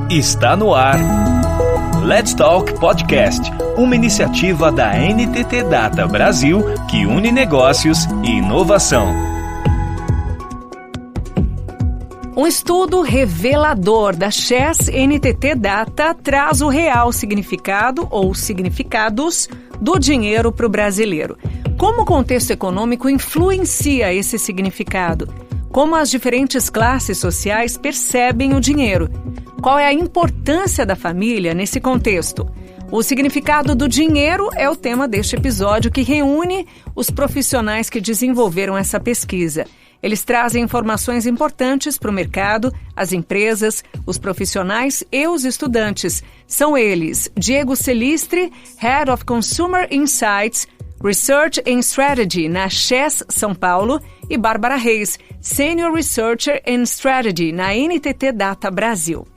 Está no ar. Let's Talk Podcast, uma iniciativa da NTT Data Brasil que une negócios e inovação. Um estudo revelador da Chess NTT Data traz o real significado ou significados do dinheiro para o brasileiro. Como o contexto econômico influencia esse significado? Como as diferentes classes sociais percebem o dinheiro? Qual é a importância da família nesse contexto? O significado do dinheiro é o tema deste episódio que reúne os profissionais que desenvolveram essa pesquisa. Eles trazem informações importantes para o mercado, as empresas, os profissionais e os estudantes. São eles Diego Celistre, Head of Consumer Insights, Research and Strategy na Chess São Paulo, e Bárbara Reis, Senior Researcher and Strategy na NTT Data Brasil.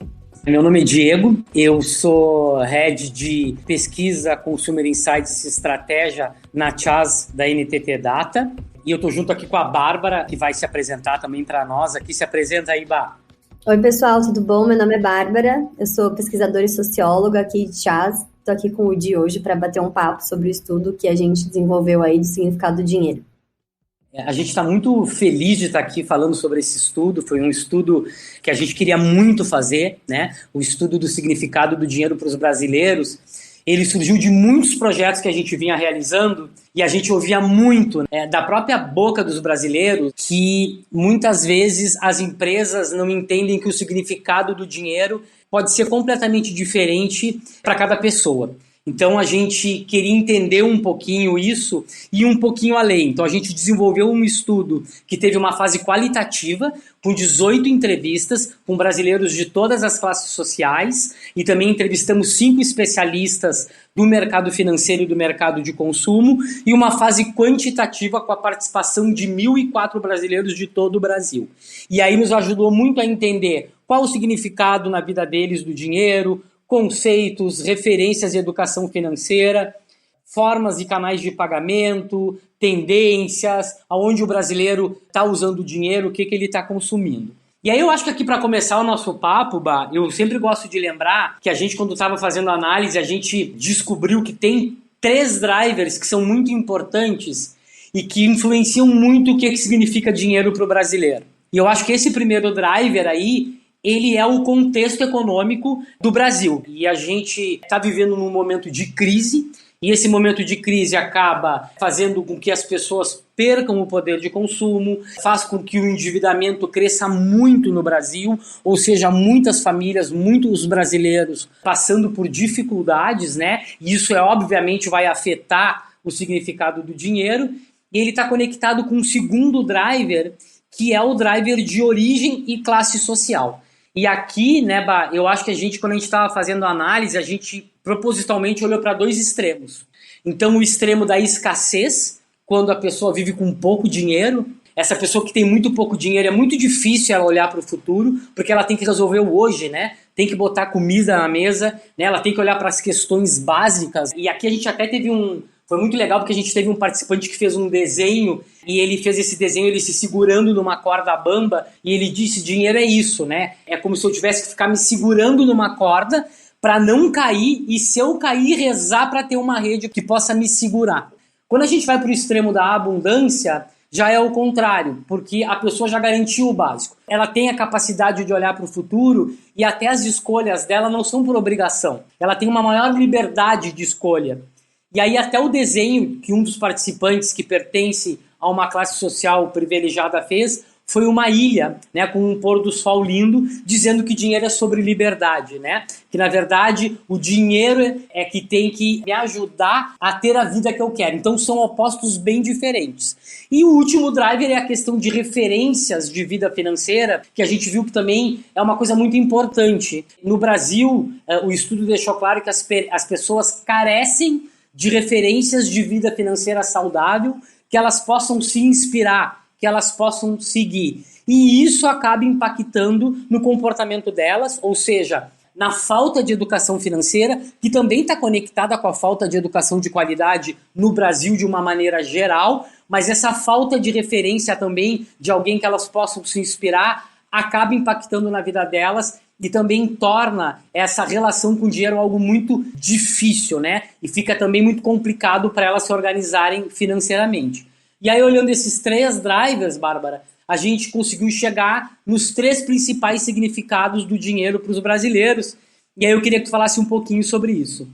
Meu nome é Diego, eu sou Head de Pesquisa, Consumer Insights e Estratégia na Chess da NTT Data. E eu estou junto aqui com a Bárbara, que vai se apresentar também para nós aqui. Se apresenta aí, Bá. Oi, pessoal, tudo bom? Meu nome é Bárbara, eu sou pesquisadora e socióloga aqui de Chess. Estou aqui com o Di hoje para bater um papo sobre o estudo que a gente desenvolveu aí do significado do dinheiro. A gente está muito feliz de estar aqui falando sobre esse estudo. Foi um estudo que a gente queria muito fazer, né? O estudo do significado do dinheiro para os brasileiros. Ele surgiu de muitos projetos que a gente vinha realizando e a gente ouvia muito da própria boca dos brasileiros que muitas vezes as empresas não entendem que o significado do dinheiro pode ser completamente diferente para cada pessoa. Então a gente queria entender um pouquinho isso e um pouquinho além. Então a gente desenvolveu um estudo que teve uma fase qualitativa, com 18 entrevistas com brasileiros de todas as classes sociais, e também entrevistamos 5 especialistas do mercado financeiro e do mercado de consumo, e uma fase quantitativa com a participação de 1.004 brasileiros de todo o Brasil. E aí nos ajudou muito a entender qual o significado na vida deles do dinheiro, conceitos, referências de educação financeira, formas e canais de pagamento, tendências, aonde o brasileiro está usando o dinheiro, o que ele está consumindo. E aí eu acho que aqui para começar o nosso papo, Bah, eu sempre gosto de lembrar que a gente, quando estava fazendo a análise, a gente descobriu que tem 3 drivers que são muito importantes e que influenciam muito o que significa dinheiro para o brasileiro. E eu acho que esse primeiro driver aí, ele é o contexto econômico do Brasil. E a gente está vivendo num momento de crise, e esse momento de crise acaba fazendo com que as pessoas percam o poder de consumo, faz com que o endividamento cresça muito no Brasil, ou seja, muitas famílias, muitos brasileiros passando por dificuldades, né? E isso obviamente vai afetar o significado do dinheiro, e ele está conectado com um segundo driver, que é o driver de origem e classe social. E aqui, né, Bah, eu acho que a gente, quando a gente estava fazendo a análise, a gente propositalmente olhou para 2 extremos. Então, o extremo da escassez, quando a pessoa vive com pouco dinheiro. Essa pessoa que tem muito pouco dinheiro, é muito difícil ela olhar para o futuro, porque ela tem que resolver o hoje, né? Tem que botar comida na mesa, né? Ela tem que olhar para as questões básicas. E aqui a gente até teve Foi muito legal porque a gente teve um participante que fez um desenho e ele fez esse desenho, ele se segurando numa corda bamba, e ele disse: dinheiro é isso, né? É como se eu tivesse que ficar me segurando numa corda para não cair, e se eu cair, rezar para ter uma rede que possa me segurar. Quando a gente vai para o extremo da abundância, já é o contrário, porque a pessoa já garantiu o básico. Ela tem a capacidade de olhar para o futuro e até as escolhas dela não são por obrigação. Ela tem uma maior liberdade de escolha. E aí até o desenho que um dos participantes que pertence a uma classe social privilegiada fez foi uma ilha, né, com um pôr do sol lindo, dizendo que dinheiro é sobre liberdade, né? Que na verdade o dinheiro é que tem que me ajudar a ter a vida que eu quero. Então são opostos bem diferentes. E o último driver é a questão de referências de vida financeira, que a gente viu que também é uma coisa muito importante. No Brasil, o estudo deixou claro que as pessoas carecem de referências de vida financeira saudável, que elas possam se inspirar, que elas possam seguir. E isso acaba impactando no comportamento delas, ou seja, na falta de educação financeira, que também está conectada com a falta de educação de qualidade no Brasil de uma maneira geral, mas essa falta de referência também de alguém que elas possam se inspirar acaba impactando na vida delas e também torna essa relação com o dinheiro algo muito difícil, né? E fica também muito complicado para elas se organizarem financeiramente. E aí, olhando esses 3 drivers, Bárbara, a gente conseguiu chegar nos 3 principais significados do dinheiro para os brasileiros. E aí eu queria que tu falasse um pouquinho sobre isso.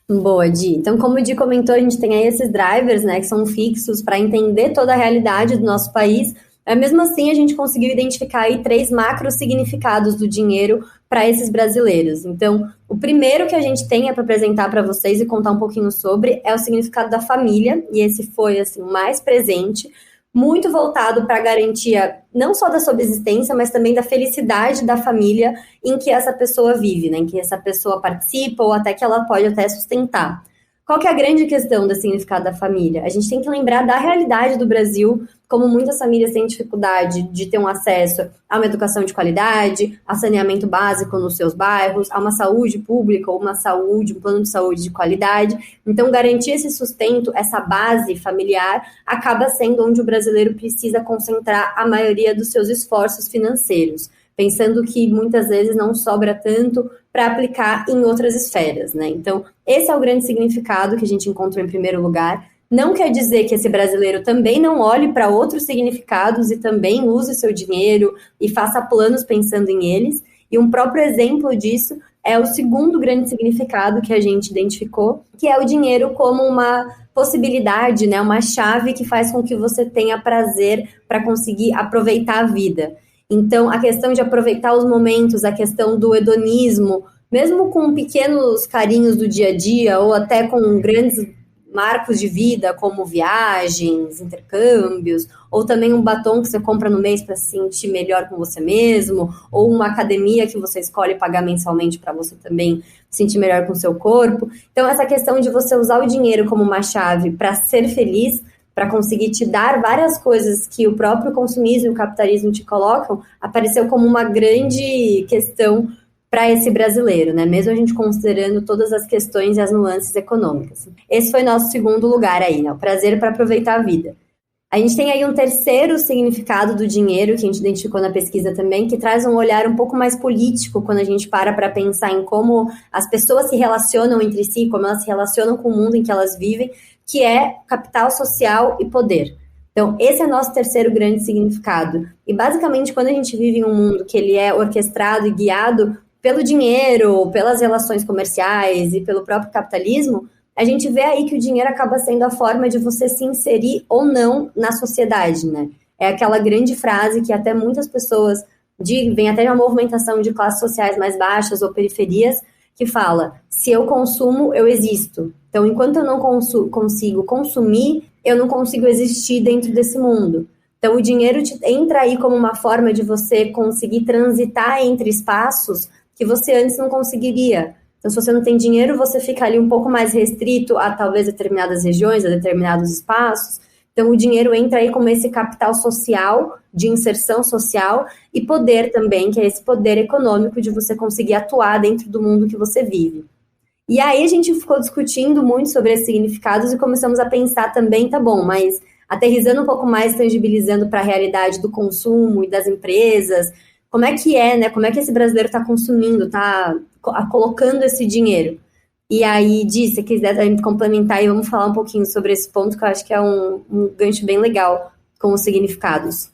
Boa, Di. Então, como o Di comentou, a gente tem aí esses drivers, né, que são fixos para entender toda a realidade do nosso país. Mesmo assim, a gente conseguiu identificar aí 3 macro significados do dinheiro para esses brasileiros. Então, o primeiro que a gente tem para apresentar para vocês e contar um pouquinho sobre é o significado da família, e esse foi assim o mais presente, muito voltado para a garantia não só da subsistência, mas também da felicidade da família em que essa pessoa vive, né? Em que essa pessoa participa ou até que ela pode até sustentar. Qual que é a grande questão do significado da família? A gente tem que lembrar da realidade do Brasil, como muitas famílias têm dificuldade de ter um acesso a uma educação de qualidade, a saneamento básico nos seus bairros, a uma saúde pública ou um plano de saúde de qualidade. Então, garantir esse sustento, essa base familiar, acaba sendo onde o brasileiro precisa concentrar a maioria dos seus esforços financeiros, pensando que muitas vezes não sobra tanto para aplicar em outras esferas, né? Então, esse é o grande significado que a gente encontrou em primeiro lugar. Não quer dizer que esse brasileiro também não olhe para outros significados e também use o seu dinheiro e faça planos pensando em eles. E um próprio exemplo disso é o segundo grande significado que a gente identificou, que é o dinheiro como uma possibilidade, né? Uma chave que faz com que você tenha prazer para conseguir aproveitar a vida. Então, a questão de aproveitar os momentos, a questão do hedonismo, mesmo com pequenos carinhos do dia a dia, ou até com grandes marcos de vida, como viagens, intercâmbios, ou também um batom que você compra no mês para se sentir melhor com você mesmo, ou uma academia que você escolhe pagar mensalmente para você também se sentir melhor com o seu corpo. Então, essa questão de você usar o dinheiro como uma chave para ser feliz, para conseguir te dar várias coisas que o próprio consumismo e o capitalismo te colocam, apareceu como uma grande questão para esse brasileiro, né? Mesmo a gente considerando todas as questões e as nuances econômicas. Esse foi nosso segundo lugar aí, né? O prazer para aproveitar a vida. A gente tem aí um terceiro significado do dinheiro, que a gente identificou na pesquisa também, que traz um olhar um pouco mais político quando a gente para pensar em como as pessoas se relacionam entre si, como elas se relacionam com o mundo em que elas vivem, que é capital social e poder. Então, esse é nosso terceiro grande significado. E, basicamente, quando a gente vive em um mundo que ele é orquestrado e guiado pelo dinheiro, pelas relações comerciais e pelo próprio capitalismo, a gente vê aí que o dinheiro acaba sendo a forma de você se inserir ou não na sociedade, né? É aquela grande frase que até muitas pessoas vem até de uma movimentação de classes sociais mais baixas ou periferias, que fala, se eu consumo, eu existo. Então, enquanto eu não consigo consumir, eu não consigo existir dentro desse mundo. Então, o dinheiro entra aí como uma forma de você conseguir transitar entre espaços que você antes não conseguiria. Então, se você não tem dinheiro, você fica ali um pouco mais restrito a talvez determinadas regiões, a determinados espaços. Então, o dinheiro entra aí como esse capital social, de inserção social, e poder também, que é esse poder econômico de você conseguir atuar dentro do mundo que você vive. E aí a gente ficou discutindo muito sobre esses significados e começamos a pensar também, tá bom, mas aterrissando um pouco mais, tangibilizando para a realidade do consumo e das empresas, como é que é, né? Como é que esse brasileiro está consumindo, está colocando esse dinheiro? E aí, Di, se quiser complementar aí, vamos falar um pouquinho sobre esse ponto, que eu acho que é um gancho bem legal com os significados.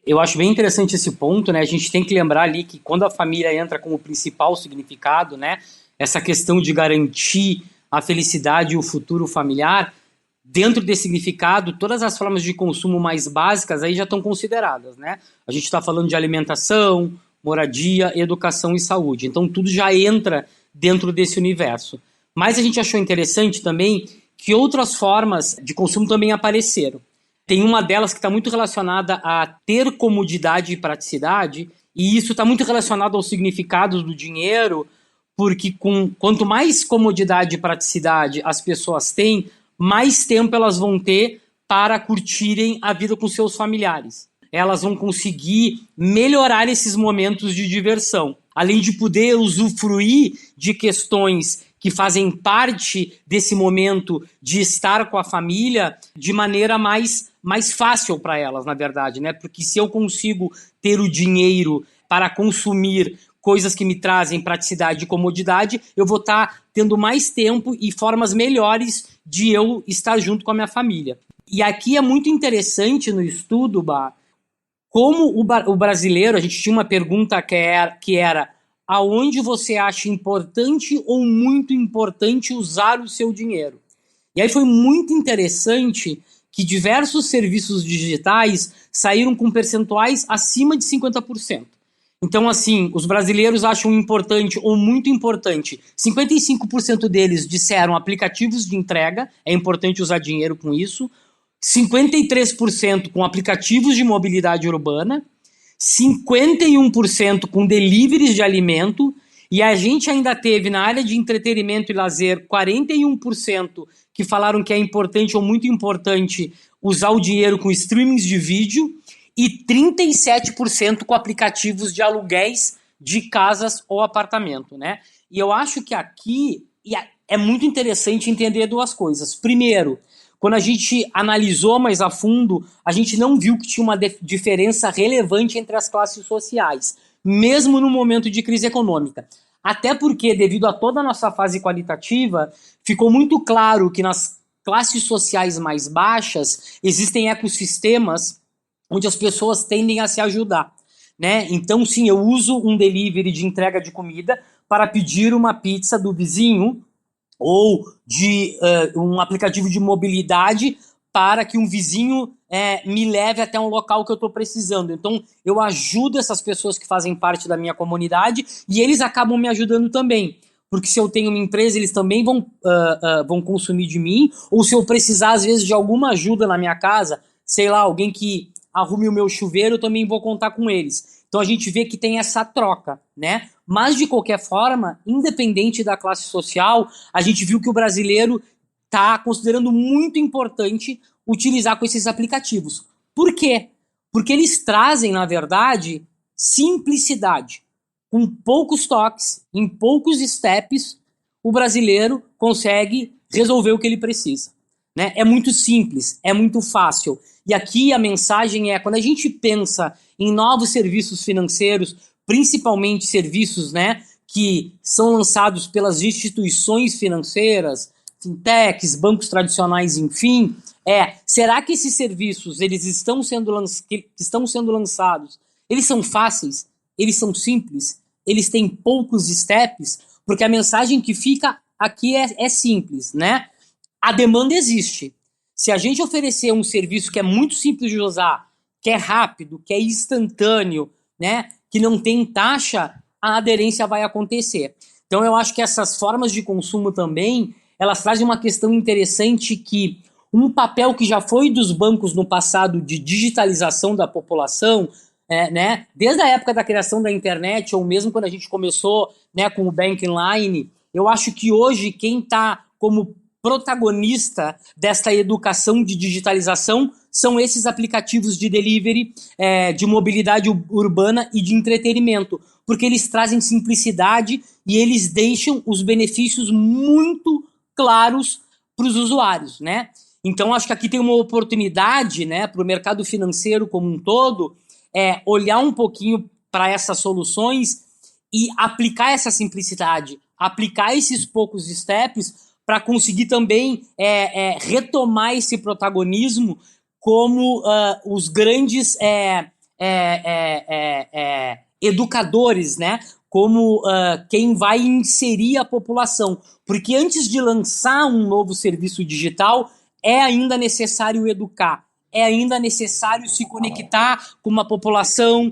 Eu acho bem interessante esse ponto, né? A gente tem que lembrar ali que quando a família entra como principal significado, né? Essa questão de garantir a felicidade e o futuro familiar, dentro desse significado, todas as formas de consumo mais básicas aí já estão consideradas, né? A gente está falando de alimentação, moradia, educação e saúde. Então, tudo já entra dentro desse universo. Mas a gente achou interessante também que outras formas de consumo também apareceram. Tem uma delas que está muito relacionada a ter comodidade e praticidade, e isso está muito relacionado aos significados do dinheiro, porque quanto mais comodidade e praticidade as pessoas têm, mais tempo elas vão ter para curtirem a vida com seus familiares. Elas vão conseguir melhorar esses momentos de diversão, além de poder usufruir de questões que fazem parte desse momento de estar com a família de maneira mais fácil para elas, na verdade, né? Porque se eu consigo ter o dinheiro para consumir coisas que me trazem praticidade e comodidade, eu vou estar tendo mais tempo e formas melhores de eu estar junto com a minha família. E aqui é muito interessante no estudo, como o brasileiro, a gente tinha uma pergunta que era aonde você acha importante ou muito importante usar o seu dinheiro? E aí foi muito interessante que diversos serviços digitais saíram com percentuais acima de 50%. Então, assim, os brasileiros acham importante ou muito importante. 55% deles disseram aplicativos de entrega, é importante usar dinheiro com isso. 53% com aplicativos de mobilidade urbana. 51% com deliveries de alimento, e a gente ainda teve na área de entretenimento e lazer 41% que falaram que é importante ou muito importante usar o dinheiro com streamings de vídeo e 37% com aplicativos de aluguéis de casas ou apartamento, né? E eu acho que aqui é muito interessante entender duas coisas. Primeiro, quando a gente analisou mais a fundo, a gente não viu que tinha uma diferença relevante entre as classes sociais, mesmo no momento de crise econômica. Até porque, devido a toda a nossa fase qualitativa, ficou muito claro que nas classes sociais mais baixas existem ecossistemas onde as pessoas tendem a se ajudar, né? Então, sim, eu uso um delivery de entrega de comida para pedir uma pizza do vizinho, ou de um aplicativo de mobilidade para que um vizinho me leve até um local que eu estou precisando. Então, eu ajudo essas pessoas que fazem parte da minha comunidade e eles acabam me ajudando também. Porque se eu tenho uma empresa, eles também vão consumir de mim, ou se eu precisar, às vezes, de alguma ajuda na minha casa, sei lá, alguém que arrume o meu chuveiro, eu também vou contar com eles. Então, a gente vê que tem essa troca, né? Mas, de qualquer forma, independente da classe social, a gente viu que o brasileiro está considerando muito importante utilizar com esses aplicativos. Por quê? Porque eles trazem, na verdade, simplicidade. Com poucos toques, em poucos steps, o brasileiro consegue resolver o que ele precisa, né? É muito simples, é muito fácil. E aqui a mensagem é, quando a gente pensa em novos serviços financeiros, principalmente serviços, né, que são lançados pelas instituições financeiras, fintechs, bancos tradicionais, enfim, será que esses serviços eles estão sendo lançados, eles são fáceis, eles são simples, eles têm poucos steps? Porque a mensagem que fica aqui é simples, né? A demanda existe. Se a gente oferecer um serviço que é muito simples de usar, que é rápido, que é instantâneo, né, que não tem taxa, a aderência vai acontecer. Então eu acho que essas formas de consumo também, elas trazem uma questão interessante que um papel que já foi dos bancos no passado de digitalização da população, né, desde a época da criação da internet, ou mesmo quando a gente começou, né, com o Bank Line, eu acho que hoje quem está como protagonista desta educação de digitalização são esses aplicativos de delivery, de mobilidade urbana e de entretenimento, porque eles trazem simplicidade e eles deixam os benefícios muito claros para os usuários, né? Então, acho que aqui tem uma oportunidade, né, para o mercado financeiro como um todo, olhar um pouquinho para essas soluções e aplicar essa simplicidade, aplicar esses poucos steps para conseguir também retomar esse protagonismo como os grandes educadores, né? Como quem vai inserir a população. Porque antes de lançar um novo serviço digital, é ainda necessário educar, é ainda necessário se conectar com uma população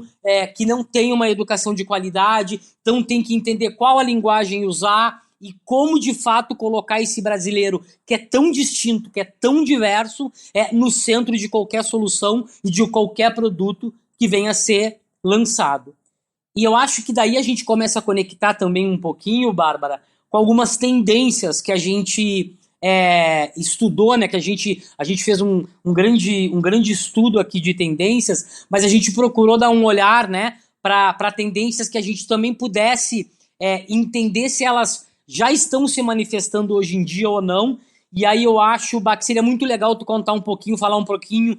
que não tem uma educação de qualidade, então tem que entender qual a linguagem usar e como de fato colocar esse brasileiro que é tão distinto, que é tão diverso, no centro de qualquer solução e de qualquer produto que venha a ser lançado. E eu acho que daí a gente começa a conectar também um pouquinho, Bárbara, com algumas tendências que a gente estudou, né? Que a gente fez um grande estudo aqui de tendências, mas a gente procurou dar um olhar, né, para tendências que a gente também pudesse entender se elas já estão se manifestando hoje em dia ou não. E aí eu acho, Bá, que seria muito legal tu contar um pouquinho, falar um pouquinho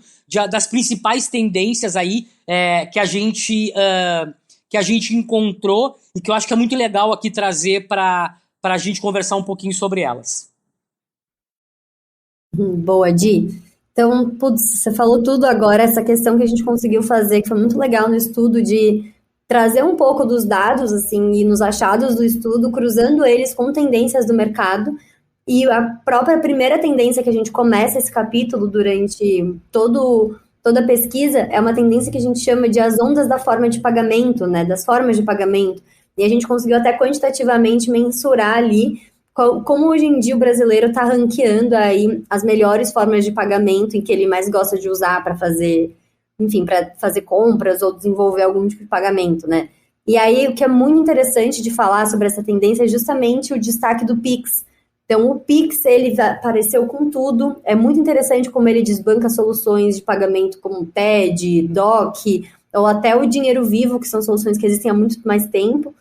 das principais tendências aí que a gente encontrou e que eu acho que é muito legal aqui trazer para a gente conversar um pouquinho sobre elas. Boa, Di. Então, você falou tudo agora, essa questão que a gente conseguiu fazer, que foi muito legal no estudo, de trazer um pouco dos dados, assim, e nos achados do estudo, cruzando eles com tendências do mercado. E a própria primeira tendência que a gente começa esse capítulo durante toda a pesquisa é uma tendência que a gente chama de as ondas da forma de pagamento, né, das formas de pagamento. E a gente conseguiu até quantitativamente mensurar ali como hoje em dia o brasileiro está ranqueando aí as melhores formas de pagamento em que ele mais gosta de usar para fazer, enfim, para fazer compras ou desenvolver algum tipo de pagamento, né? E aí o que é muito interessante de falar sobre essa tendência é justamente o destaque do Pix. Então o Pix, ele apareceu com tudo, é muito interessante como ele desbanca soluções de pagamento como TED, DOC, ou até o dinheiro vivo, que são soluções que existem há muito mais tempo.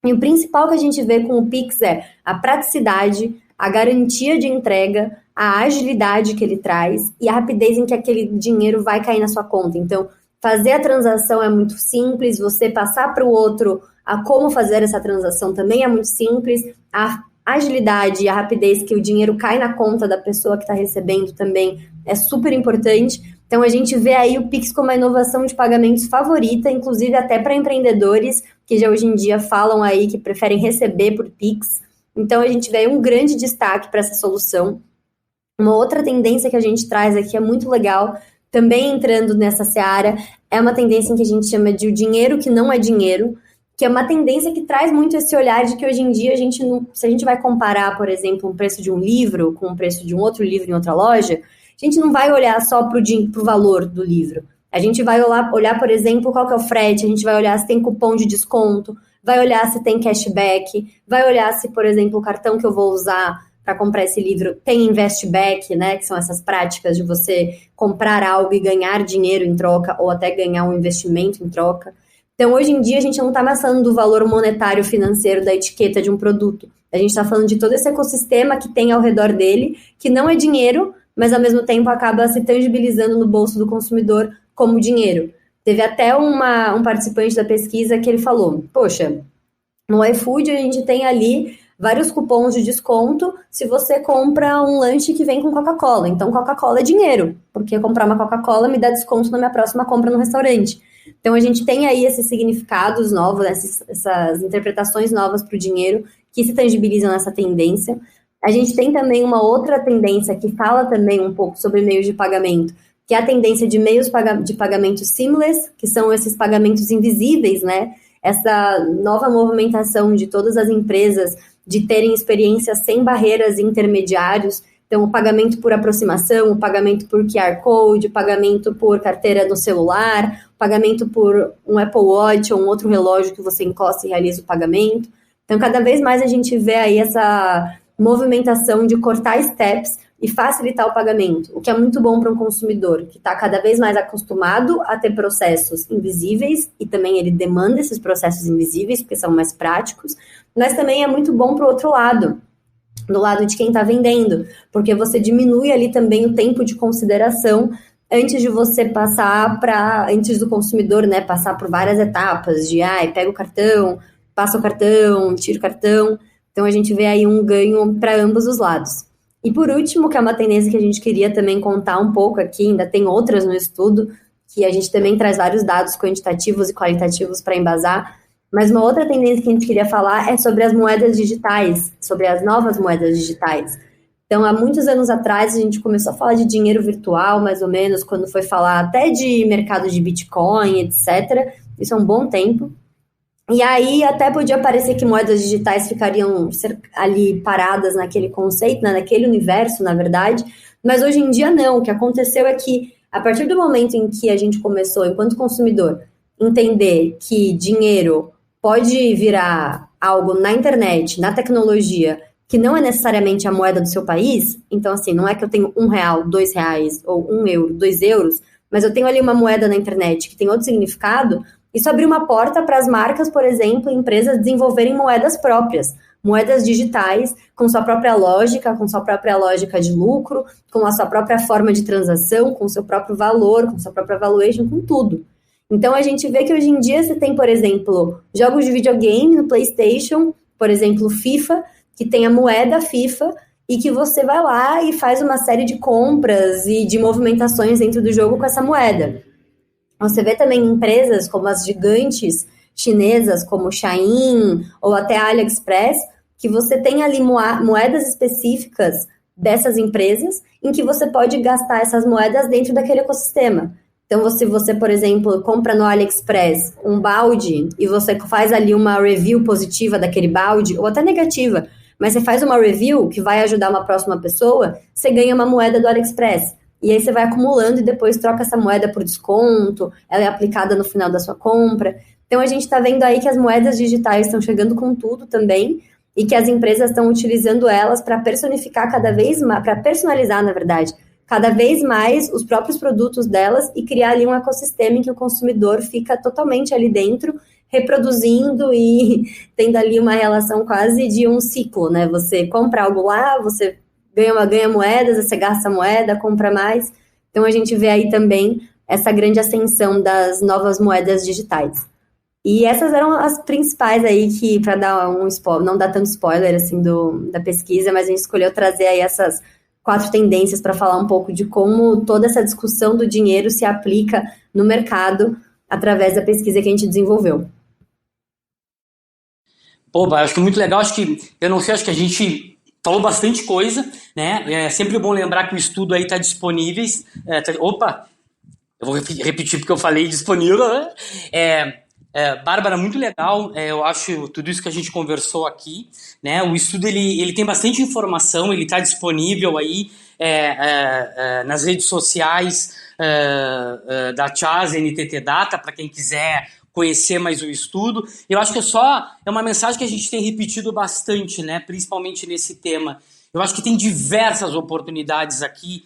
E o principal que a gente vê com o Pix é a praticidade, a garantia de entrega, a agilidade que ele traz e a rapidez em que aquele dinheiro vai cair na sua conta. Então, fazer a transação é muito simples, você passar para o outro a como fazer essa transação também é muito simples, a agilidade e a rapidez que o dinheiro cai na conta da pessoa que está recebendo também é super importante. Então, a gente vê aí o Pix como a inovação de pagamentos favorita, inclusive até para empreendedores que já hoje em dia falam aí que preferem receber por Pix. Então, a gente vê aí um grande destaque para essa solução. Uma outra tendência que a gente traz aqui é muito legal, também entrando nessa seara, é uma tendência em que a gente chama de o dinheiro que não é dinheiro, que é uma tendência que traz muito esse olhar de que hoje em dia a gente não, se a gente vai comparar, por exemplo, o preço de um livro com o preço de um outro livro em outra loja, a gente não vai olhar só para o valor do livro. A gente vai olhar, por exemplo, qual que é o frete, a gente vai olhar se tem cupom de desconto, vai olhar se tem cashback, vai olhar se, por exemplo, o cartão que eu vou usar para comprar esse livro tem investback, né, que são essas práticas de você comprar algo e ganhar dinheiro em troca ou até ganhar um investimento em troca. Então, hoje em dia, a gente não está mais falando do valor monetário financeiro da etiqueta de um produto. A gente está falando de todo esse ecossistema que tem ao redor dele, que não é dinheiro, mas ao mesmo tempo acaba se tangibilizando no bolso do consumidor como dinheiro. Teve até um participante da pesquisa que ele falou, poxa, no iFood a gente tem ali vários cupons de desconto se você compra um lanche que vem com Coca-Cola. Então, Coca-Cola é dinheiro, porque comprar uma Coca-Cola me dá desconto na minha próxima compra no restaurante. Então, a gente tem aí esses significados novos, essas interpretações novas para o dinheiro que se tangibilizam nessa tendência. A gente tem também uma outra tendência que fala também um pouco sobre meios de pagamento, que é a tendência de meios de pagamento seamless, que são esses pagamentos invisíveis, né? Essa nova movimentação de todas as empresas de terem experiências sem barreiras e intermediários. Então, o pagamento por aproximação, o pagamento por QR Code, o pagamento por carteira no celular, o pagamento por um Apple Watch ou um outro relógio que você encosta e realiza o pagamento. Então, cada vez mais a gente vê aí essa movimentação de cortar steps e facilitar o pagamento, o que é muito bom para um consumidor que está cada vez mais acostumado a ter processos invisíveis e também ele demanda esses processos invisíveis porque são mais práticos, mas também é muito bom para o outro lado, do lado de quem está vendendo, porque você diminui ali também o tempo de consideração antes de você antes do consumidor, né, passar por várias etapas de, pega o cartão, passa o cartão, tira o cartão. Então, a gente vê aí um ganho para ambos os lados. E por último, que é uma tendência que a gente queria também contar um pouco aqui, ainda tem outras no estudo, que a gente também traz vários dados quantitativos e qualitativos para embasar, mas uma outra tendência que a gente queria falar é sobre as moedas digitais, sobre as novas moedas digitais. Então, há muitos anos atrás, a gente começou a falar de dinheiro virtual, mais ou menos, quando foi falar até de mercado de Bitcoin, etc. Isso é um bom tempo. E aí até podia parecer que moedas digitais ficariam ali paradas naquele conceito, né, naquele universo, na verdade, mas hoje em dia não. O que aconteceu é que, a partir do momento em que a gente começou, enquanto consumidor, entender que dinheiro pode virar algo na internet, na tecnologia, que não é necessariamente a moeda do seu país, então assim, não é que eu tenho R$1, R$2 ou €1, €2, mas eu tenho ali uma moeda na internet que tem outro significado. Isso abriu uma porta para as marcas, por exemplo, e empresas desenvolverem moedas próprias, moedas digitais com sua própria lógica, de lucro, com a sua própria forma de transação, com o seu próprio valor, com sua própria valuation, com tudo. Então, a gente vê que hoje em dia você tem, por exemplo, jogos de videogame no PlayStation, por exemplo, FIFA, que tem a moeda FIFA, e que você vai lá e faz uma série de compras e de movimentações dentro do jogo com essa moeda. Você vê também empresas como as gigantes chinesas, como Shein ou até a AliExpress, que você tem ali moedas específicas dessas empresas em que você pode gastar essas moedas dentro daquele ecossistema. Então, se você, por exemplo, compra no AliExpress um balde e você faz ali uma review positiva daquele balde, ou até negativa, mas você faz uma review que vai ajudar uma próxima pessoa, você ganha uma moeda do AliExpress. E aí você vai acumulando e depois troca essa moeda por desconto, ela é aplicada no final da sua compra. Então a gente está vendo aí que as moedas digitais estão chegando com tudo também, e que as empresas estão utilizando elas para personificar cada vez mais, para personalizar, na verdade, cada vez mais os próprios produtos delas e criar ali um ecossistema em que o consumidor fica totalmente ali dentro, reproduzindo e tendo ali uma relação quase de um ciclo, né? Você compra algo lá, você ganha moedas, você gasta moeda, compra mais. Então, a gente vê aí também essa grande ascensão das novas moedas digitais. E essas eram as principais aí que, para dar um spoiler, não dar tanto spoiler assim da pesquisa, mas a gente escolheu trazer aí essas 4 tendências para falar um pouco de como toda essa discussão do dinheiro se aplica no mercado através da pesquisa que a gente desenvolveu. Pô, acho que muito legal, acho que a gente falou bastante coisa, né? É sempre bom lembrar que o estudo aí está disponível. Eu vou repetir porque eu falei disponível, né? Bárbara, muito legal, eu acho tudo isso que a gente conversou aqui, né? O estudo ele tem bastante informação, ele está disponível aí nas redes sociais da Chas NTT Data, para quem quiser conhecer mais o estudo. Eu acho que é uma mensagem que a gente tem repetido bastante, né? Principalmente nesse tema. Eu acho que tem diversas oportunidades aqui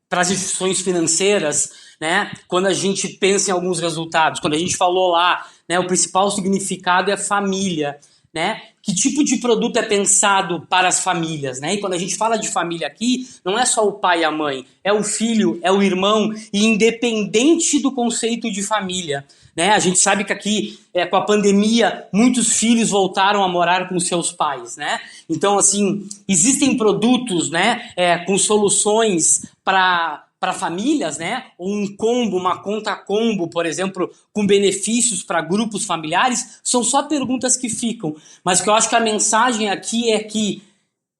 para as instituições financeiras, né? Quando a gente pensa em alguns resultados, quando a gente falou lá, né, o principal significado é família, né? Que tipo de produto é pensado para as famílias, né? E quando a gente fala de família aqui, não é só o pai e a mãe, é o filho, é o irmão, e independente do conceito de família, né? A gente sabe que aqui, com a pandemia, muitos filhos voltaram a morar com seus pais, né? Então, assim, existem produtos, né, com soluções para famílias, né? Um combo, uma conta combo, por exemplo, com benefícios para grupos familiares, são só perguntas que ficam. Mas o que eu acho que a mensagem aqui é que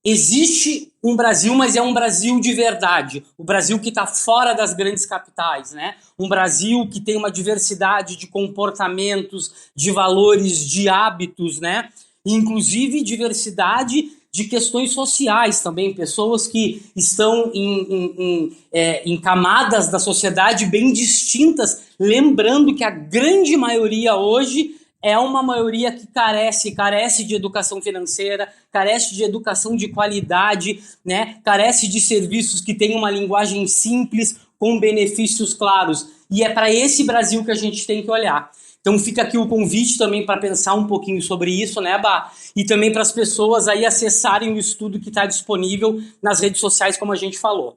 existe um Brasil, mas é um Brasil de verdade. O Brasil que está fora das grandes capitais, né? Um Brasil que tem uma diversidade de comportamentos, de valores, de hábitos, né? Inclusive diversidade de questões sociais também, pessoas que estão em camadas da sociedade bem distintas, lembrando que a grande maioria hoje é uma maioria que carece de educação financeira, carece de educação de qualidade, né? Carece de serviços que tenham uma linguagem simples, com benefícios claros. E é para esse Brasil que a gente tem que olhar. Então fica aqui o convite também para pensar um pouquinho sobre isso, né, Bá? E também para as pessoas aí acessarem o estudo que está disponível nas redes sociais, como a gente falou.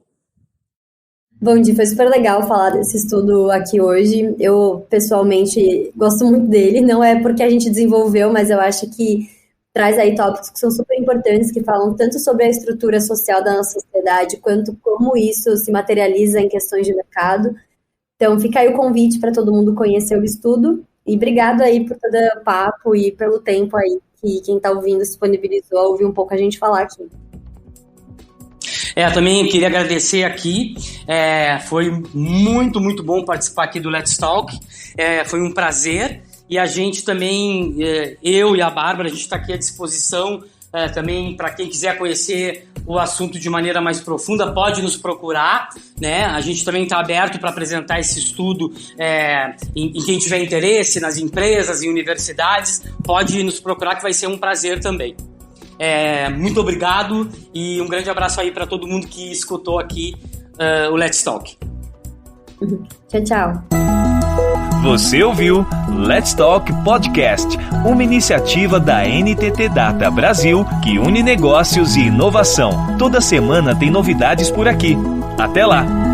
Bom, Di, foi super legal falar desse estudo aqui hoje. Eu, pessoalmente, gosto muito dele. Não é porque a gente desenvolveu, mas eu acho que traz aí tópicos que são super importantes, que falam tanto sobre a estrutura social da nossa sociedade, quanto como isso se materializa em questões de mercado. Então, fica aí o convite para todo mundo conhecer o estudo. E obrigado aí por todo o papo e pelo tempo aí que quem está ouvindo disponibilizou a ouvir um pouco a gente falar aqui. Também queria agradecer aqui, foi muito, muito bom participar aqui do Let's Talk, foi um prazer, e a gente também, eu e a Bárbara, a gente está aqui à disposição também para quem quiser conhecer o assunto de maneira mais profunda, pode nos procurar, né? A gente também está aberto para apresentar esse estudo em quem tiver interesse, nas empresas e universidades, pode nos procurar que vai ser um prazer também. Muito obrigado e um grande abraço aí para todo mundo que escutou aqui o Let's Talk. Tchau, tchau. Você ouviu Let's Talk Podcast, uma iniciativa da NTT Data Brasil que une negócios e inovação. Toda semana tem novidades por aqui. Até lá!